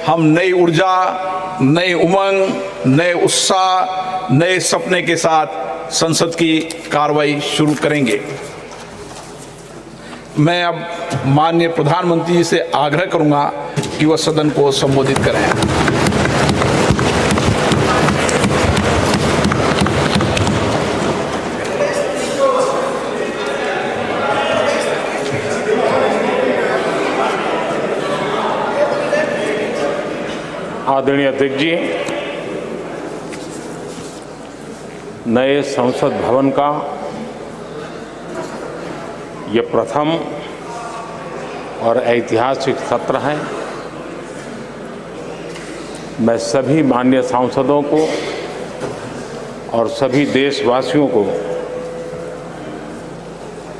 हम नई ऊर्जा, नई उमंग, नए उत्साह, नए सपने के साथ संसद की कार्रवाई शुरू करेंगे। मैं अब माननीय प्रधानमंत्री जी से आग्रह करूंगा कि वह सदन को संबोधित करें। आदरणीय अध्यक्ष जी, नए संसद भवन का ये प्रथम और ऐतिहासिक सत्र है। मैं सभी माननीय सांसदों को और सभी देशवासियों को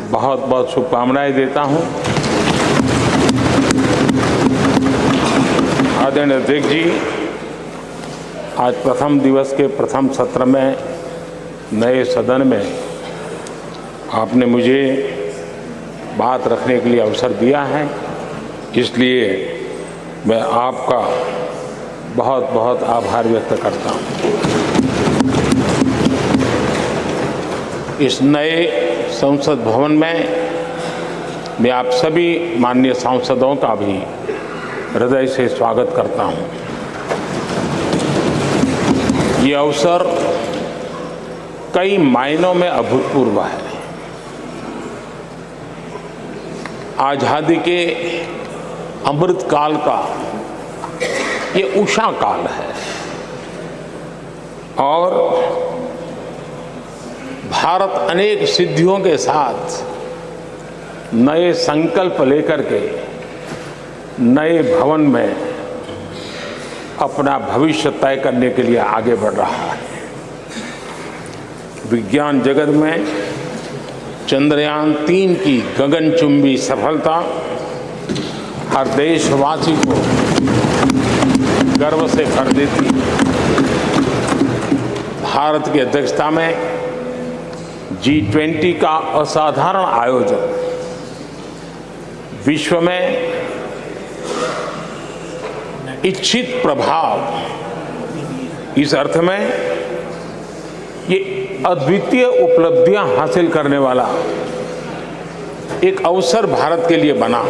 बहुत बहुत शुभकामनाएं देता हूं। आदरणीय अध्यक्ष जी, आज प्रथम दिवस के प्रथम सत्र में नए सदन में आपने मुझे बात रखने के लिए अवसर दिया है, इसलिए मैं आपका बहुत बहुत आभार व्यक्त करता हूं। इस नए संसद भवन में मैं आप सभी माननीय सांसदों का भी हृदय से स्वागत करता हूं। ये अवसर कई मायनों में अभूतपूर्व है। आजादी के अमृत काल का ये उषा काल है और भारत अनेक सिद्धियों के साथ नए संकल्प लेकर के नए भवन में अपना भविष्य तय करने के लिए आगे बढ़ रहा है। विज्ञान जगत में चंद्रयान 3 की गगनचुंबी सफलता हर देशवासी को गर्व से भर देती है। भारत की अध्यक्षता में G20 का असाधारण आयोजन विश्व में इच्छित प्रभाव, इस अर्थ में ये अद्वितीय उपलब्धियां हासिल करने वाला एक अवसर भारत के लिए बना।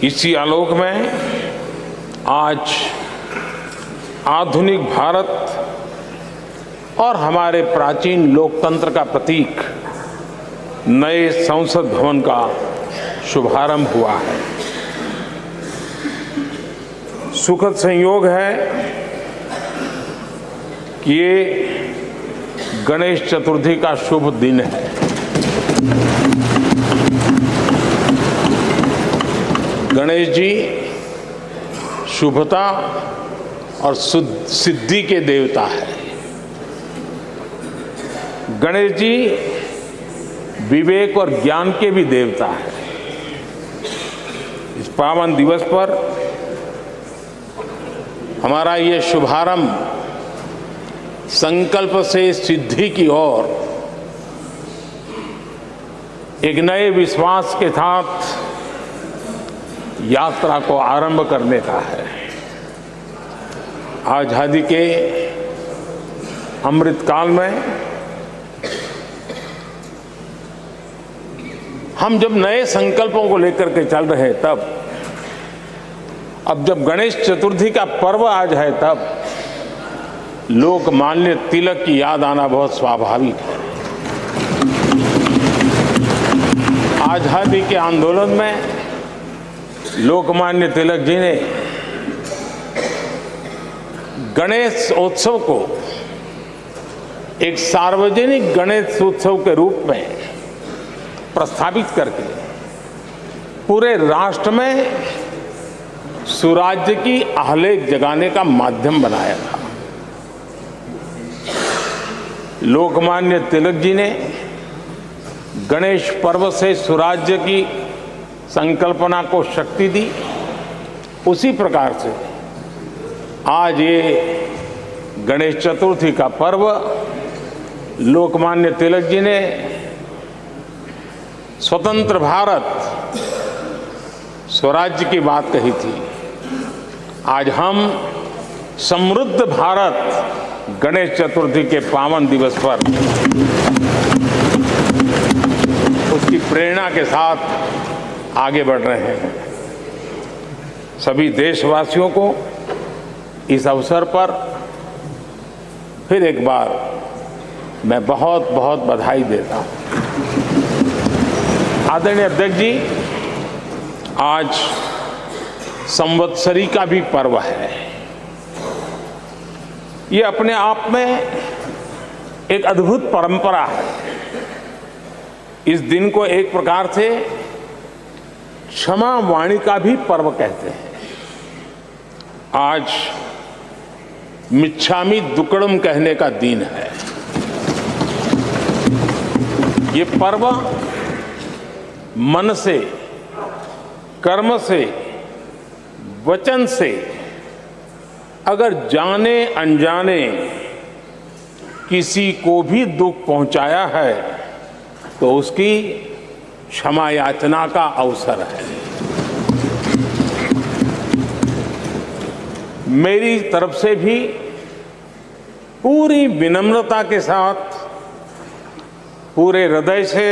इसी आलोक में आज आधुनिक भारत और हमारे प्राचीन लोकतंत्र का प्रतीक नए संसद भवन का शुभारंभ हुआ है। सुखद संयोग है कि ये गणेश चतुर्थी का शुभ दिन है। गणेश जी शुभता और सिद्धि के देवता है। गणेश जी विवेक और ज्ञान के भी देवता है। इस पावन दिवस पर हमारा ये शुभारंभ संकल्प से सिद्धि की ओर एक नए विश्वास के साथ यात्रा को आरंभ करने का है। आजादी के अमृत काल में हम जब नए संकल्पों को लेकर के चल रहे हैं, तब अब जब गणेश चतुर्थी का पर्व आज है, तब लोकमान्य तिलक की याद आना बहुत स्वाभाविक है। आजादी के आंदोलन में लोकमान्य तिलक जी ने गणेश उत्सव को एक सार्वजनिक गणेश उत्सव के रूप में प्रस्तावित करके पूरे राष्ट्र में सुराज्य की आहलेख जगाने का माध्यम बनाया था। लोकमान्य तिलक जी ने गणेश पर्व से सुराज्य की संकल्पना को शक्ति दी। उसी प्रकार से आज ये गणेश चतुर्थी का पर्व लोकमान्य तिलक जी ने स्वतंत्र भारत स्वराज्य की बात कही थी। आज हम समृद्ध भारत गणेश चतुर्थी के पावन दिवस पर उसकी प्रेरणा के साथ आगे बढ़ रहे हैं। सभी देशवासियों को इस अवसर पर फिर एक बार मैं बहुत बहुत बधाई देता हूं। आदरणीय अध्यक्ष जी, आज संवत्सरी का भी पर्व है। ये अपने आप में एक अद्भुत परंपरा है। इस दिन को एक प्रकार से क्षमा वाणी का भी पर्व कहते हैं। आज मिच्छामि दुक्कड़म कहने का दिन है। ये पर्व मन से, कर्म से, वचन से अगर जाने अनजाने किसी को भी दुख पहुंचाया है तो उसकी क्षमा याचना का अवसर है। मेरी तरफ से भी पूरी विनम्रता के साथ, पूरे हृदय से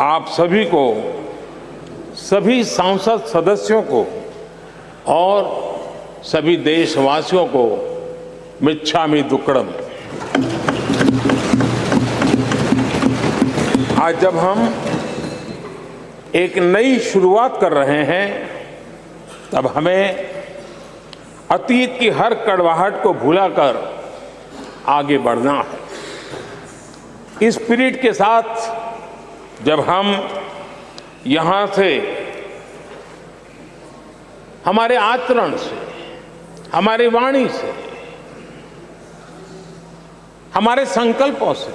आप सभी को, सभी सांसद सदस्यों को और सभी देशवासियों को मिच्छामि दुक्कड़म। आज जब हम एक नई शुरुआत कर रहे हैं तब हमें अतीत की हर कड़वाहट को भुलाकर आगे बढ़ना है। इस स्पिरिट के साथ जब हम यहां से, हमारे आचरण से, हमारी वाणी से, हमारे संकल्पों से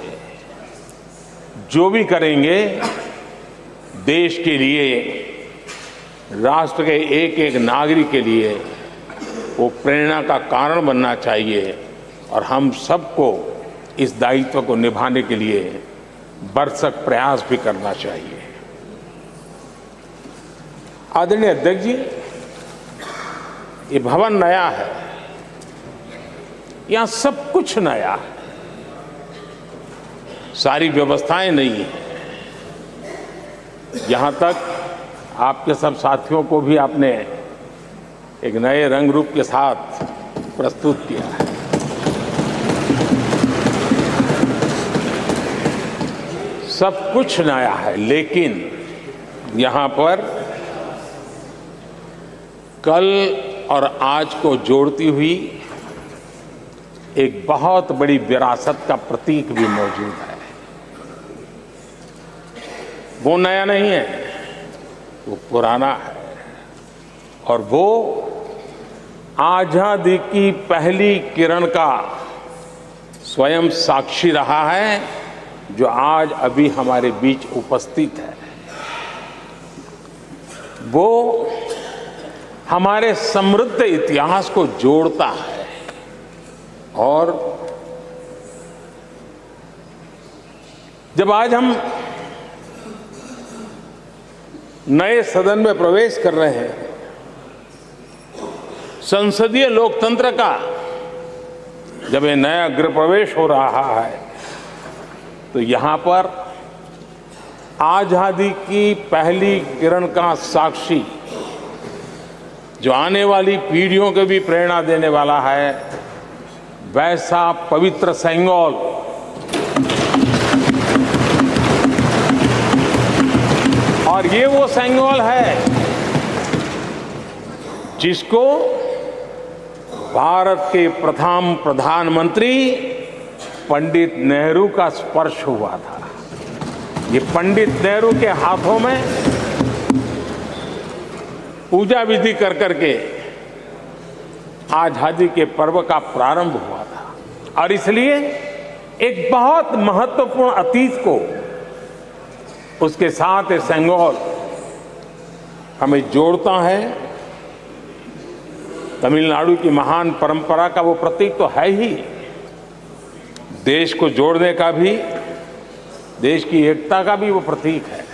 जो भी करेंगे, देश के लिए, राष्ट्र के एक एक नागरिक के लिए वो प्रेरणा का कारण बनना चाहिए और हम सबको इस दायित्व को निभाने के लिए भरसक प्रयास भी करना चाहिए। आदरणीय अध्यक्ष जी, ये भवन नया है, यहां सब कुछ नया है, सारी व्यवस्थाएं नई हैं। यहां तक आपके सब साथियों को भी आपने एक नए रंग रूप के साथ प्रस्तुत किया है। सब कुछ नया है, लेकिन यहां पर कल और आज को जोड़ती हुई एक बहुत बड़ी विरासत का प्रतीक भी मौजूद है। वो नया नहीं है, वो पुराना है और वो आजादी की पहली किरण का स्वयं साक्षी रहा है, जो आज अभी हमारे बीच उपस्थित है। वो हमारे समृद्ध इतिहास को जोड़ता है और जब आज हम नए सदन में प्रवेश कर रहे हैं, संसदीय लोकतंत्र का जब ये नया गृह प्रवेश हो रहा है, तो यहां पर आजादी की पहली किरण का साक्षी, जो आने वाली पीढ़ियों को भी प्रेरणा देने वाला है, वैसा पवित्र सेंगोल और ये वो सेंगोल है जिसको भारत के प्रथम प्रधानमंत्री पंडित नेहरू का स्पर्श हुआ था। ये पंडित नेहरू के हाथों में पूजा विधि कर करके आजादी के पर्व का प्रारंभ हुआ था और इसलिए एक बहुत महत्वपूर्ण अतीत को उसके साथ ये सेंगोल हमें जोड़ता है। तमिलनाडु की महान परंपरा का वो प्रतीक तो है ही, देश को जोड़ने का भी, देश की एकता का भी वो प्रतीक है।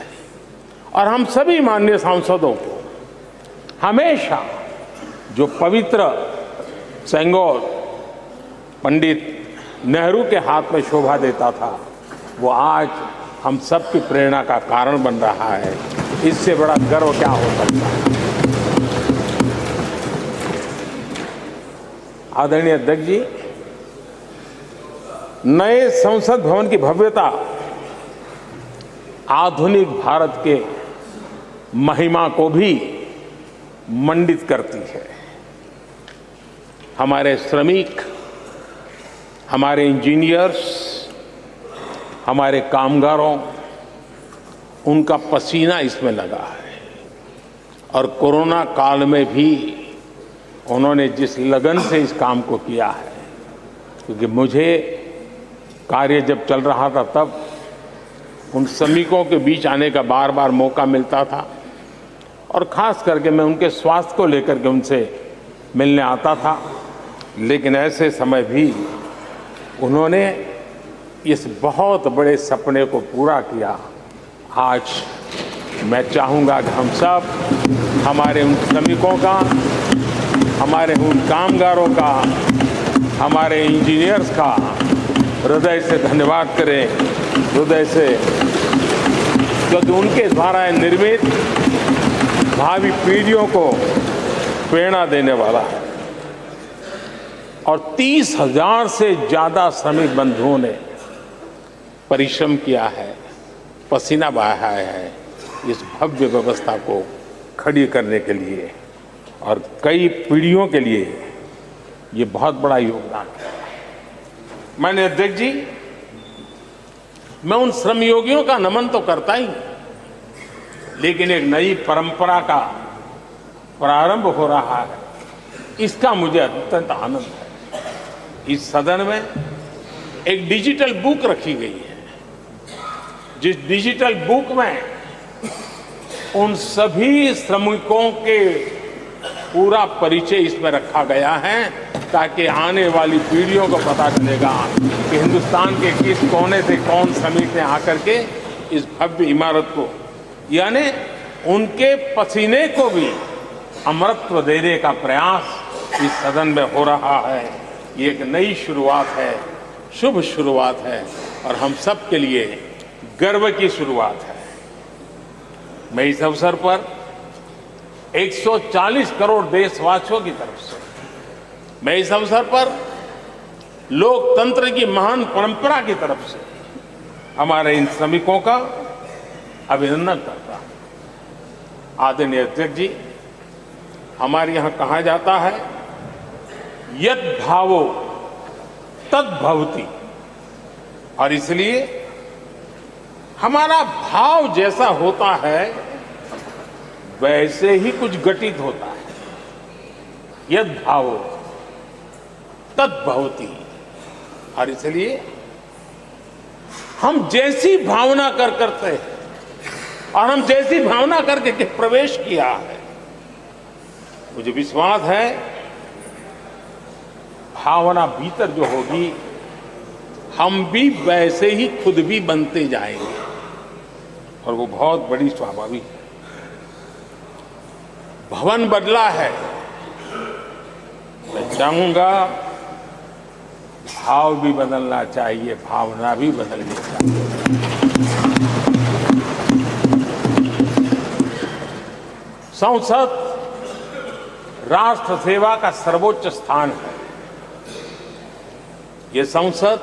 और हम सभी माननीय सांसदों को हमेशा जो पवित्र सेंगोर पंडित नेहरू के हाथ में शोभा देता था, वो आज हम सब की प्रेरणा का कारण बन रहा है। इससे बड़ा गर्व क्या हो सकता है। आदरणीय अध्यक्ष जी, नए संसद भवन की भव्यता आधुनिक भारत के महिमा को भी मंडित करती है। हमारे श्रमिक, हमारे इंजीनियर्स, हमारे कामगारों, उनका पसीना इसमें लगा है और कोरोना काल में भी उन्होंने जिस लगन से इस काम को किया है, क्योंकि मुझे कार्य जब चल रहा था तब उन श्रमिकों के बीच आने का बार बार मौका मिलता था और ख़ास करके मैं उनके स्वास्थ्य को लेकर के उनसे मिलने आता था। लेकिन ऐसे समय भी उन्होंने इस बहुत बड़े सपने को पूरा किया। आज मैं चाहूँगा कि हम सब हमारे उन श्रमिकों का, हमारे उन कामगारों का, हमारे इंजीनियर्स का हृदय से धन्यवाद करें, हृदय से, क्योंकि उनके द्वारा निर्मित भावी पीढ़ियों को प्रेरणा देने वाला है। और 30,000 से ज़्यादा श्रमिक बंधुओं ने परिश्रम किया है, पसीना बहाया है इस भव्य व्यवस्था को खड़ी करने के लिए और कई पीढ़ियों के लिए ये बहुत बड़ा योगदान है। माननीय अध्यक्ष जी, मैं उन श्रमयोगियों का नमन तो करता ही, लेकिन एक नई परंपरा का प्रारंभ हो रहा है, इसका मुझे अत्यंत आनंद है। इस सदन में एक डिजिटल बुक रखी गई है, जिस डिजिटल बुक में उन सभी श्रमिकों के पूरा परिचय इसमें रखा गया है, ताकि आने वाली पीढ़ियों को पता चलेगा कि हिंदुस्तान के किस कोने से कौन श्रमिक ने आकर के इस भव्य इमारत को, यानी उनके पसीने को भी अमरत्व देने का प्रयास इस सदन में हो रहा है। ये एक नई शुरुआत है, शुभ शुरुआत है और हम सब के लिए गर्व की शुरुआत है। मैं इस अवसर पर 140 करोड़ देशवासियों की तरफ से, मैं इस अवसर पर लोकतंत्र की महान परंपरा की तरफ से हमारे इन श्रमिकों का अभिनंदन करता हूं। आदरणीय अध्यक्ष जी, हमारे यहां कहा जाता है यत् भावो तद् भवति, और इसलिए हमारा भाव जैसा होता है वैसे ही कुछ घटित होता है। यद् भावो तद् भवति, और इसलिए हम जैसी भावना करते हैं और हम जैसी भावना करके प्रवेश किया है, मुझे विश्वास है भावना भीतर जो होगी हम भी वैसे ही खुद भी बनते जाएंगे और वो बहुत बड़ी स्वाभाविक है। भवन बदला है, मैं चाहूंगा भाव भी बदलना चाहिए, भावना भी बदलनी चाहिए। संसद राष्ट्र सेवा का सर्वोच्च स्थान है। ये संसद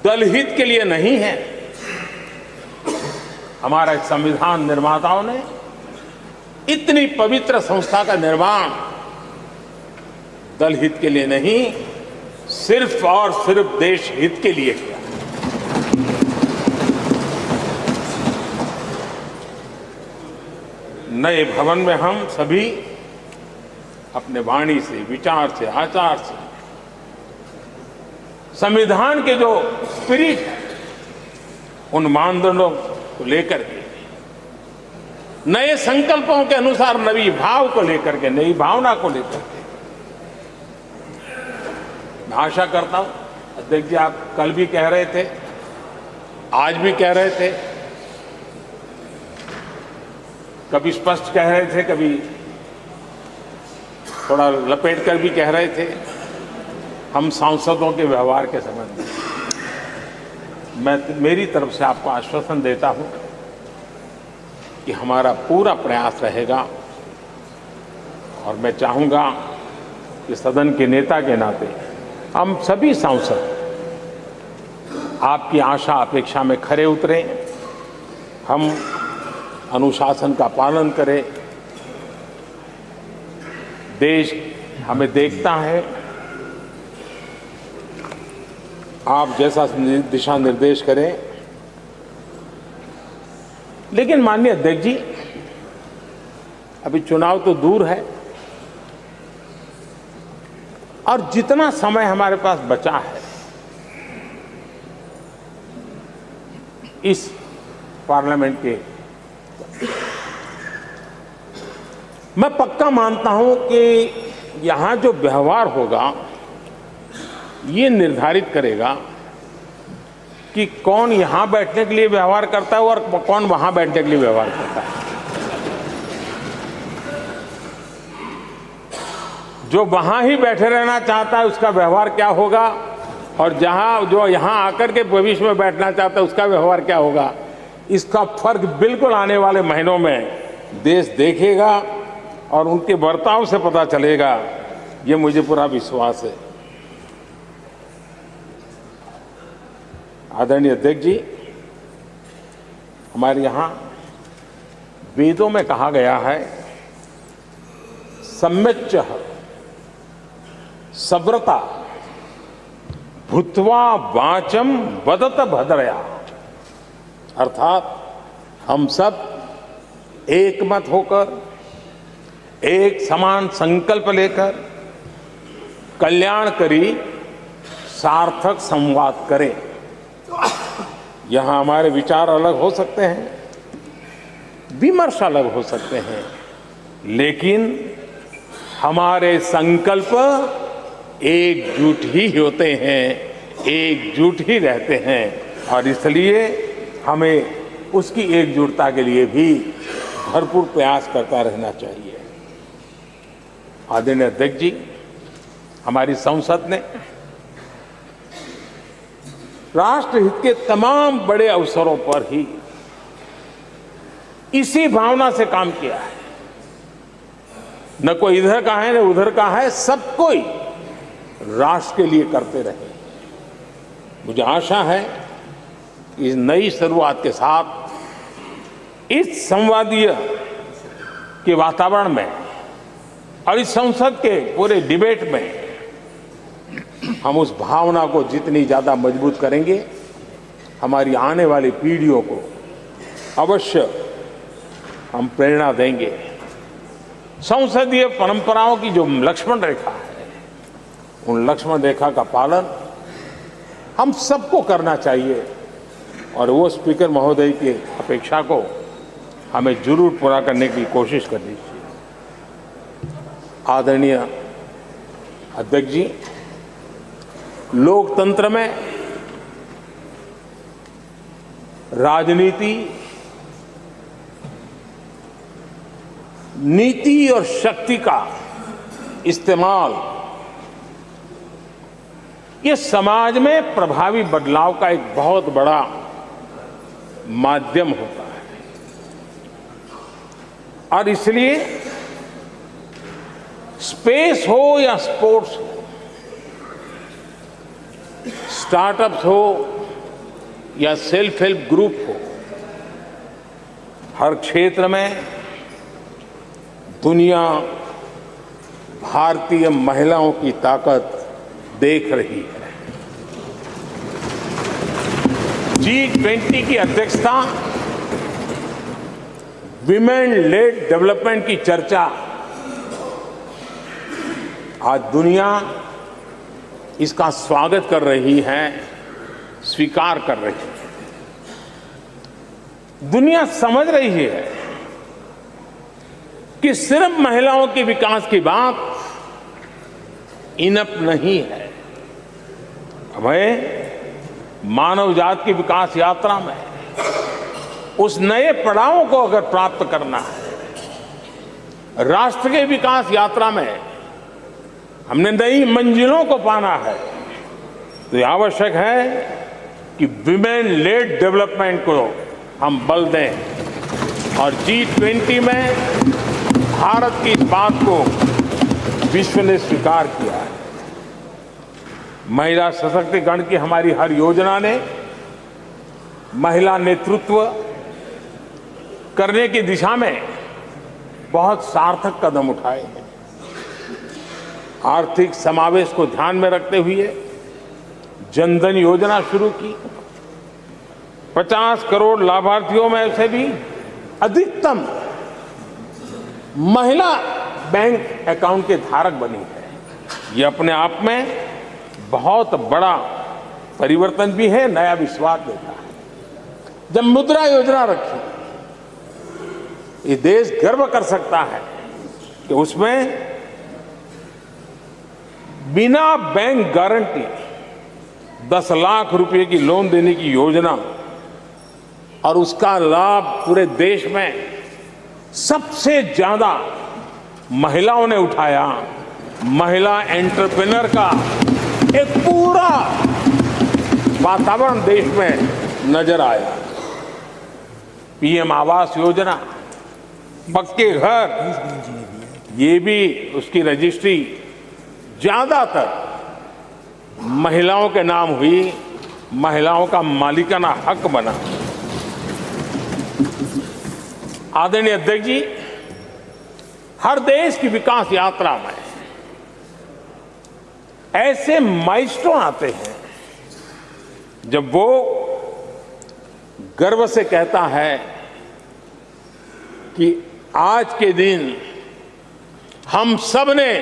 दलहित के लिए नहीं है। हमारे संविधान निर्माताओं ने इतनी पवित्र संस्था का निर्माण दलहित के लिए नहीं, सिर्फ और सिर्फ देश हित के लिए किया। नए भवन में हम सभी अपने वाणी से, विचार से, आचार से संविधान के जो स्पिरिट है उन मानदंडों को लेकर के, नए संकल्पों के अनुसार नई भाव को लेकर के, नई भावना को लेकर के, मैं आशा करता हूं अध्यक्ष जी, आप कल भी कह रहे थे, आज भी कह रहे थे, कभी स्पष्ट कह रहे थे, कभी थोड़ा लपेट कर भी कह रहे थे, हम सांसदों के व्यवहार के संबंध में मैं मेरी तरफ से आपको आश्वासन देता हूं कि हमारा पूरा प्रयास रहेगा और मैं चाहूंगा कि सदन के नेता के नाते हम सभी सांसद आपकी आशा अपेक्षा में खरे उतरें, हम अनुशासन का पालन करें। देश हमें देखता है, आप जैसा दिशा निर्देश करें। लेकिन माननीय अध्यक्ष जी, अभी चुनाव तो दूर है और जितना समय हमारे पास बचा है इस पार्लियामेंट के, मैं पक्का मानता हूं कि यहां जो व्यवहार होगा ये निर्धारित करेगा कि कौन यहां बैठने के लिए व्यवहार करता है और कौन वहां बैठने के लिए व्यवहार करता है। जो वहां ही बैठे रहना चाहता है उसका व्यवहार क्या होगा, और जो यहां आकर के भविष्य में बैठना चाहता है उसका व्यवहार क्या होगा, इसका फर्क बिल्कुल आने वाले महीनों में देश देखेगा और उनके बर्ताव से पता चलेगा, ये मुझे पूरा विश्वास है। आदरणीय अध्यक्ष जी, हमारे यहाँ वेदों में कहा गया है, सम्यच्च सब्रता भूत्वा वाचम वदत भद्रया, अर्थात हम सब एक मत होकर, एक समान संकल्प लेकर कल्याणकारी सार्थक संवाद करें। यहाँ हमारे विचार अलग हो सकते हैं, विमर्श अलग हो सकते हैं, लेकिन हमारे संकल्प एकजुट ही होते हैं, एकजुट ही रहते हैं और इसलिए हमें उसकी एकजुटता के लिए भी भरपूर प्रयास करता रहना चाहिए। आदरणीय अध्यक्ष जी, हमारी संसद ने राष्ट्रहित के तमाम बड़े अवसरों पर ही इसी भावना से काम किया है। न कोई इधर का है न उधर का है, सब कोई राष्ट्र के लिए करते रहे। मुझे आशा है कि इस नई शुरुआत के साथ इस संवादीय के वातावरण में और इस संसद के पूरे डिबेट में हम उस भावना को जितनी ज्यादा मजबूत करेंगे, हमारी आने वाली पीढ़ियों को अवश्य हम प्रेरणा देंगे। संसदीय परंपराओं की जो लक्ष्मण रेखा है, उन लक्ष्मण रेखा का पालन हम सबको करना चाहिए और वो स्पीकर महोदय की अपेक्षा को हमें जरूर पूरा करने की कोशिश करनी चाहिए। आदरणीय अध्यक्ष जी, लोकतंत्र में राजनीति, नीति और शक्ति का इस्तेमाल ये समाज में प्रभावी बदलाव का एक बहुत बड़ा माध्यम होता है और इसलिए स्पेस हो या स्पोर्ट्स हो, स्टार्टअप्स हो या सेल्फ हेल्प ग्रुप हो, हर क्षेत्र में दुनिया भारतीय महिलाओं की ताकत देख रही है। G20 की अध्यक्षता, विमेन लेड डेवलपमेंट की चर्चा आज दुनिया इसका स्वागत कर रही है, स्वीकार कर रही है। दुनिया समझ रही है कि सिर्फ महिलाओं के विकास की बात इनफ नहीं है। हमें मानव जाति की विकास यात्रा में उस नए पड़ाव को अगर प्राप्त करना है, राष्ट्र के विकास यात्रा में हमने नई मंजिलों को पाना है तो ये आवश्यक है कि विमेन लेड डेवलपमेंट को हम बल दें और G20 में भारत की इस बात को विश्व ने स्वीकार किया है। महिला सशक्तिकरण की हमारी हर योजना ने महिला नेतृत्व करने की दिशा में बहुत सार्थक कदम उठाए हैं। आर्थिक समावेश को ध्यान में रखते हुए जनधन योजना शुरू की। 50 करोड़ लाभार्थियों में से भी अधिकतम महिला बैंक अकाउंट के धारक बनी है। ये अपने आप में बहुत बड़ा परिवर्तन भी है, नया विश्वास देता है। जब मुद्रा योजना रखी, ये देश गर्व कर सकता है कि उसमें बिना बैंक गारंटी 10 लाख रुपए की लोन देने की योजना और उसका लाभ पूरे देश में सबसे ज्यादा महिलाओं ने उठाया। महिला एंटरप्रेन्योर का एक पूरा वातावरण देश में नजर आया। पीएम आवास योजना, पक्के घर, ये भी उसकी रजिस्ट्री ज्यादातर महिलाओं के नाम हुई, महिलाओं का मालिकाना हक बना। आदरणीय अध्यक्ष जी, हर देश की विकास यात्रा में ऐसे माइलस्टोन आते हैं जब वो गर्व से कहता है कि आज के दिन हम सब ने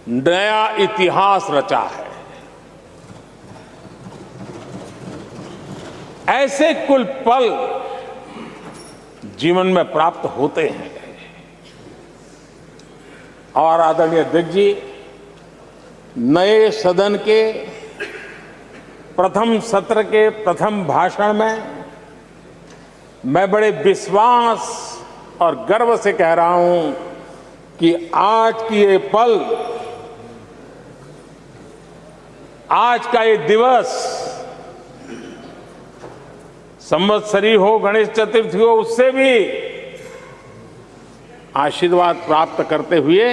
नया इतिहास रचा है। ऐसे कुल पल जीवन में प्राप्त होते हैं। और आदरणीय अध्यक्ष जी, नए सदन के प्रथम सत्र के प्रथम भाषण में मैं बड़े विश्वास और गर्व से कह रहा हूं कि आज की ये पल, आज का ये दिवस, संवत्सरी हो, गणेश चतुर्थी हो, उससे भी आशीर्वाद प्राप्त करते हुए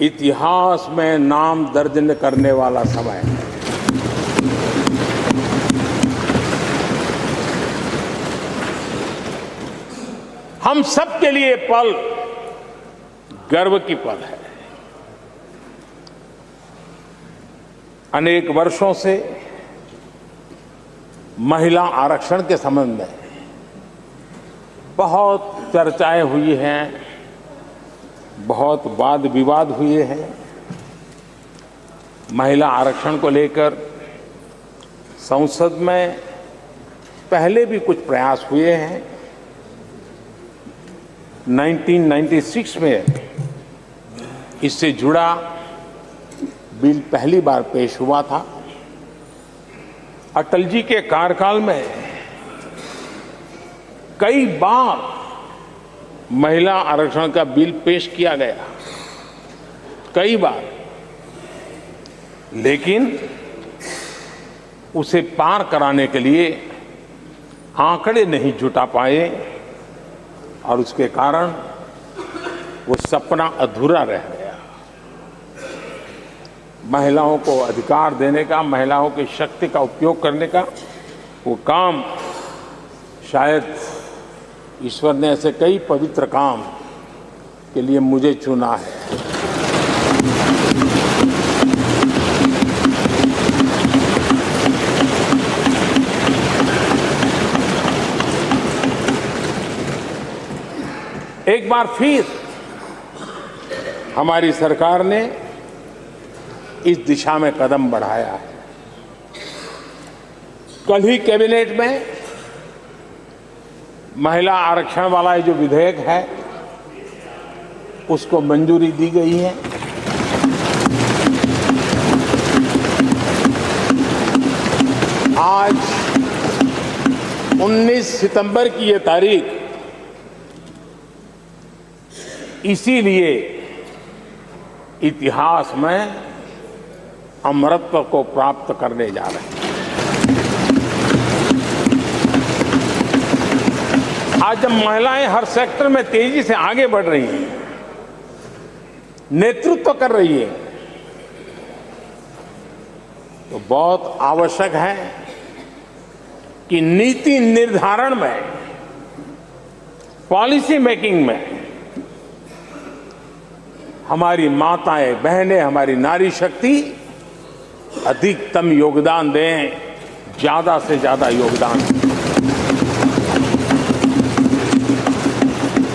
इतिहास में नाम दर्ज करने वाला समय है। हम सब के लिए पल गर्व की पल है। अनेक वर्षों से महिला आरक्षण के संबंध में बहुत चर्चाएं हुई हैं, बहुत वाद विवाद हुए हैं। महिला आरक्षण को लेकर संसद में पहले भी कुछ प्रयास हुए हैं। 1996 में इससे जुड़ा बिल पहली बार पेश हुआ था। अटल जी के कार्यकाल में कई बार महिला आरक्षण का बिल पेश किया गया, कई बार, लेकिन उसे पार कराने के लिए आंकड़े नहीं जुटा पाए और उसके कारण वो सपना अधूरा रह गया। महिलाओं को अधिकार देने का, महिलाओं की शक्ति का उपयोग करने का वो काम, शायद ईश्वर ने ऐसे कई पवित्र काम के लिए मुझे चुना है। एक बार फिर हमारी सरकार ने इस दिशा में कदम बढ़ाया है। कल ही कैबिनेट में महिला आरक्षण वाला जो विधेयक है उसको मंजूरी दी गई है। आज 19 सितंबर की ये तारीख इसीलिए इतिहास में अमरत्व को प्राप्त करने जा रहे हैं। आज जब महिलाएं हर सेक्टर में तेजी से आगे बढ़ रही हैं, नेतृत्व कर रही है, तो बहुत आवश्यक है कि नीति निर्धारण में, पॉलिसी मेकिंग में हमारी माताएं, बहनें, हमारी नारी शक्ति अधिकतम योगदान दें, ज्यादा से ज्यादा योगदान दें।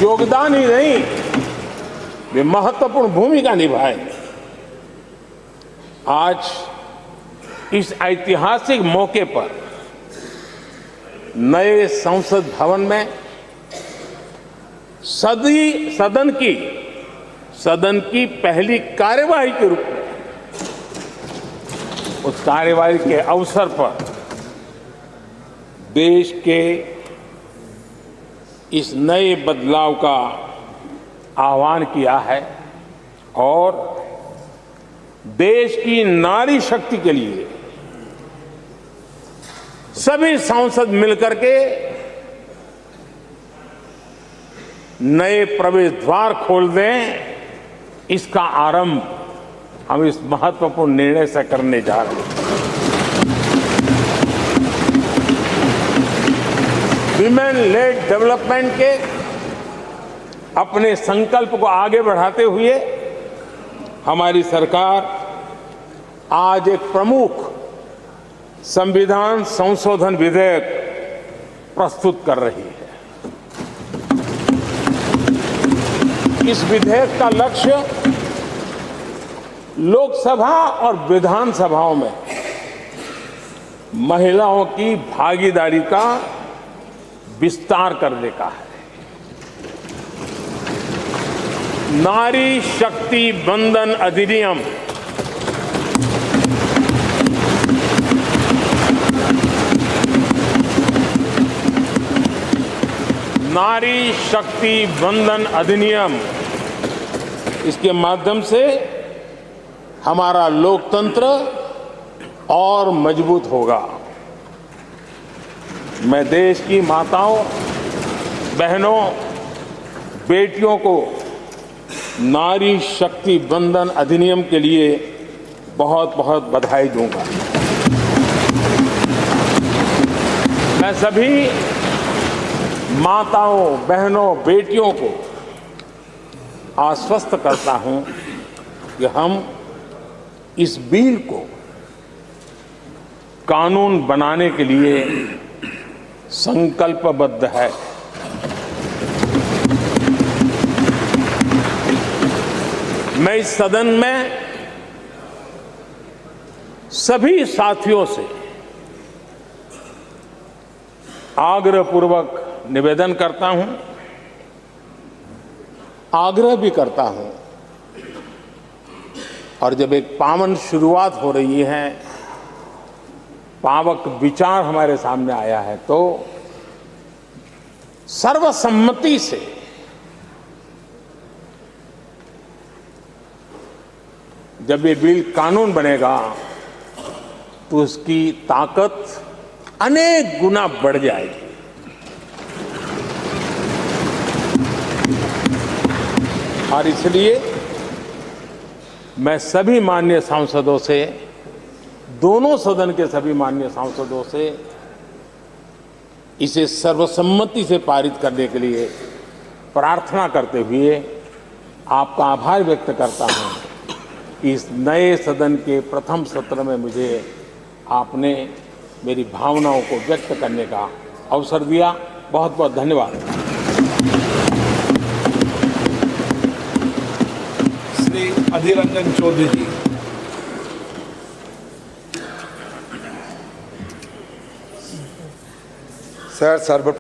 योगदान ही नहीं, वे महत्वपूर्ण भूमिका निभाएं। आज इस ऐतिहासिक मौके पर नए संसद भवन में सदन की पहली कार्यवाही के रूप में, उस कार्यवाही के अवसर पर देश के इस नए बदलाव का आह्वान किया है और देश की नारी शक्ति के लिए सभी सांसद मिलकर के नए प्रवेश द्वार खोल दें। इसका आरंभ हम इस महत्वपूर्ण निर्णय से करने जा रहे हैं। विमेन लेड डेवलपमेंट के अपने संकल्प को आगे बढ़ाते हुए हमारी सरकार आज एक प्रमुख संविधान संशोधन विधेयक प्रस्तुत कर रही है। इस विधेयक का लक्ष्य लोकसभा और विधानसभाओं में महिलाओं की भागीदारी का विस्तार करने का है। नारी शक्ति वंदन अधिनियम नारी शक्ति वंदन अधिनियम, इसके माध्यम से हमारा लोकतंत्र और मजबूत होगा। मैं देश की माताओं, बहनों, बेटियों को नारी शक्ति वंदन अधिनियम के लिए बहुत बहुत बधाई दूंगा। मैं सभी माताओं, बहनों, बेटियों को आश्वस्त करता हूं कि हम इस बिल को कानून बनाने के लिए संकल्पबद्ध है। मैं इस सदन में सभी साथियों से आग्रहपूर्वक निवेदन करता हूं, आग्रह भी करता हूं, और जब एक पावन शुरुआत हो रही है, पावक विचार हमारे सामने आया है, तो सर्वसम्मति से जब ये बिल कानून बनेगा तो उसकी ताकत अनेक गुना बढ़ जाएगी। और इसलिए मैं सभी माननीय सांसदों से, दोनों सदन के सभी माननीय सांसदों से इसे सर्वसम्मति से पारित करने के लिए प्रार्थना करते हुए आपका आभार व्यक्त करता हूं। इस नए सदन के प्रथम सत्र में मुझे आपने मेरी भावनाओं को व्यक्त करने का अवसर दिया। बहुत बहुत धन्यवाद। श्री अधीर रंजन चौधरी जी। सर, सर्व